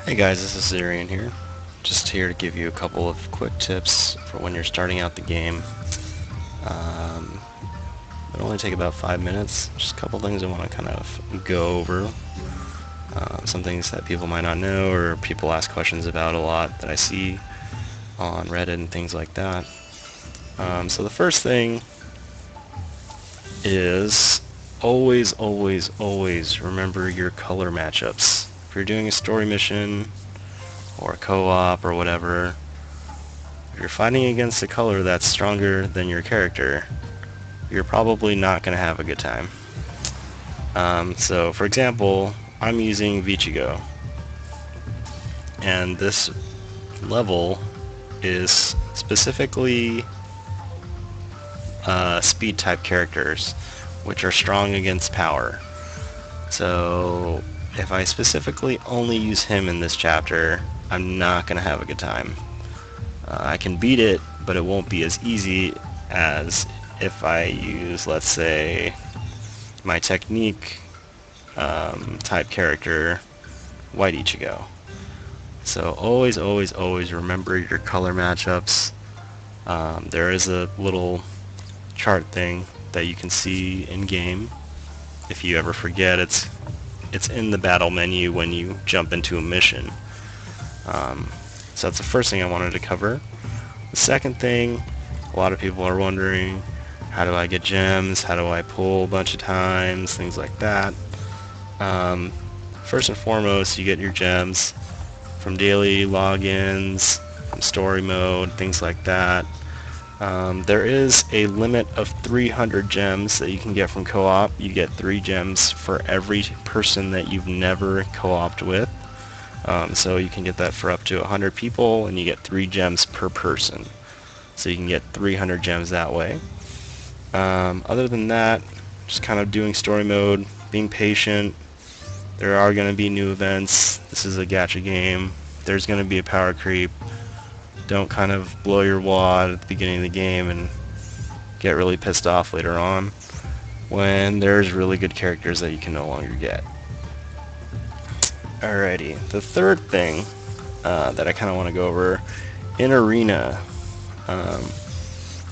Hey guys, this is Zarian here. Just here to give you a couple of quick tips for when you're starting out the game. Um, it'll only take about 5 minutes. Just a couple things I want to kind of go over. Some things that people might not know or people ask questions about a lot that I see on Reddit and things like that. So the first thing is always remember your color matchups. If you're doing a story mission or a co-op or whatever, if you're fighting against a color that's stronger than your character, you're probably not going to have a good time. So for example, I'm using Vichigo, and this level is specifically speed type characters, which are strong against power. So if I specifically only use him in this chapter, I'm not going to have a good time. I can beat it, but it won't be as easy as if I use, let's say, my technique type character, White Ichigo. So always remember your color matchups. There is a little chart thing that you can see in game. If you ever forget, it's in the battle menu when you jump into a mission. So that's the first thing I wanted to cover. The second thing, a lot of people are wondering, how do I get gems? How do I pull a bunch of times? Things like that. First and foremost, you get your gems from daily logins, from story mode, things like that. There is a limit of 300 gems that you can get from co-op. You get 3 gems for every person that you've never co-opted with. So you can get that for up to 100 people, and you get 3 gems per person. So you can get 300 gems that way. Other than that, just kind of doing story mode, being patient. There are going to be new events. This is a gacha game. There's going to be a power creep. Don't kind of blow your wad at the beginning of the game and get really pissed off later on when there's really good characters that you can no longer get. Alrighty, the third thing that I kind of want to go over, in Arena. A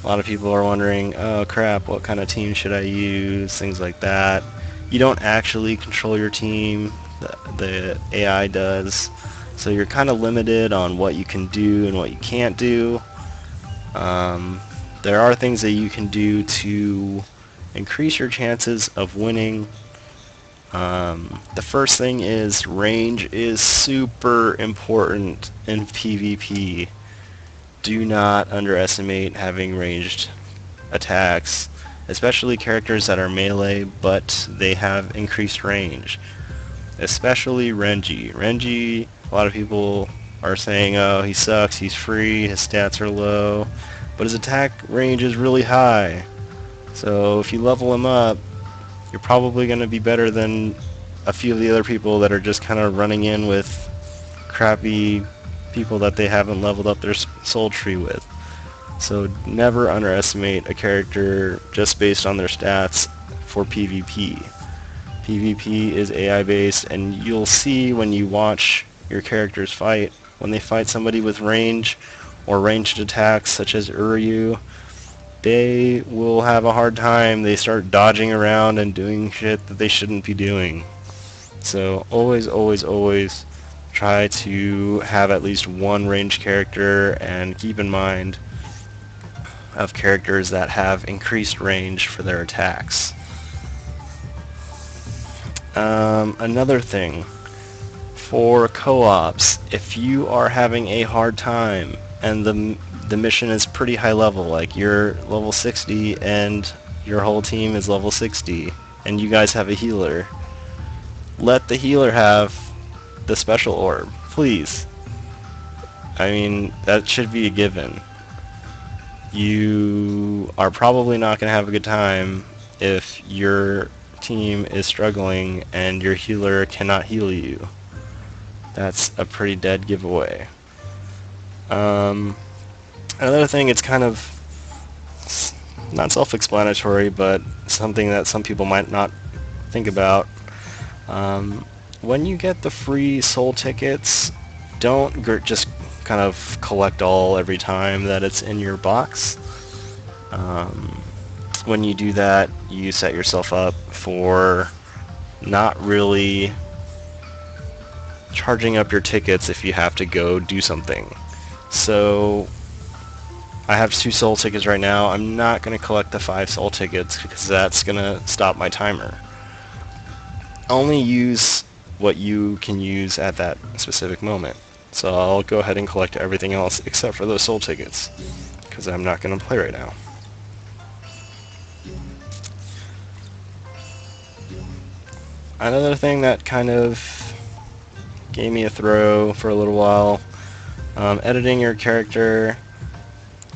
lot of people are wondering, oh crap, what kind of team should I use, things like that. You don't actually control your team, the AI does, so you're kind of limited on what you can do and what you can't do. There are things that you can do to increase your chances of winning. The first thing is range is super important in PvP. Do not underestimate having ranged attacks, especially characters that are melee but they have increased range. Especially Renji. Renji, a lot of people are saying, oh, he sucks, he's free, his stats are low, but his attack range is really high. So if you level him up, you're probably going to be better than a few of the other people that are just kind of running in with crappy people that they haven't leveled up their soul tree with. So never underestimate a character just based on their stats for PvP. PvP is AI based, and you'll see when you watch your characters fight, when they fight somebody with range or ranged attacks such as Uryu, they will have a hard time. They start dodging around and doing shit that they shouldn't be doing. So always try to have at least one ranged character, and keep in mind of characters that have increased range for their attacks. Another thing, for co-ops, if you are having a hard time and the mission is pretty high level, like you're level 60 and your whole team is level 60, and you guys have a healer, let the healer have the special orb, please. I mean, that should be a given. You are probably not going to have a good time if your team is struggling and your healer cannot heal you. That's a pretty dead giveaway. Another thing, it's kind of not self-explanatory, but something that some people might not think about. when you get the free soul tickets, don't just kind of collect all every time that it's in your box. Um, when you do that, you set yourself up for not really charging up your tickets if you have to go do something. So I have 2 soul tickets right now. I'm not going to collect the 5 soul tickets because that's going to stop my timer. Only use what you can use at that specific moment. So I'll go ahead and collect everything else except for those soul tickets because I'm not going to play right now. Another thing that kind of gave me a throw for a little while, editing your character.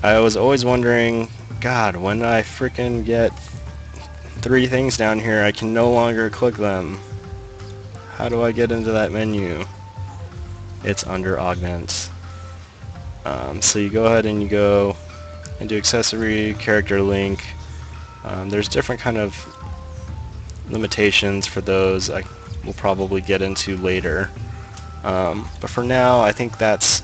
I was always wondering, God, when I freaking get 3 things down here, I can no longer click them. How do I get into that menu? It's under augments. So you go ahead and you go into accessory, character link. There's different kind of limitations for those I will probably get into later. But for now, I think that's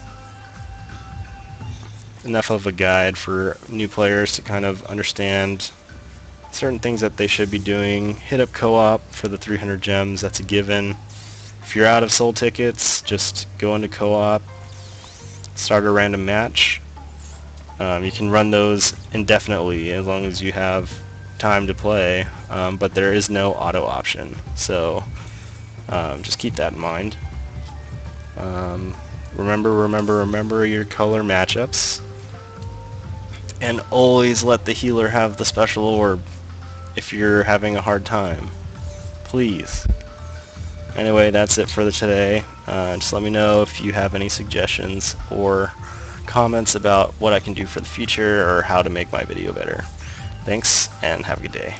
enough of a guide for new players to kind of understand certain things that they should be doing. Hit up co-op for the 300 gems, that's a given. If you're out of soul tickets, just go into co-op, start a random match. You can run those indefinitely as long as you have time to play, but there is no auto option, so just keep that in mind. Remember your color matchups, and always let the healer have the special orb if you're having a hard time. Please. Anyway, that's it for today. Just let me know if you have any suggestions or comments about what I can do for the future or how to make my video better. Thanks, and have a good day.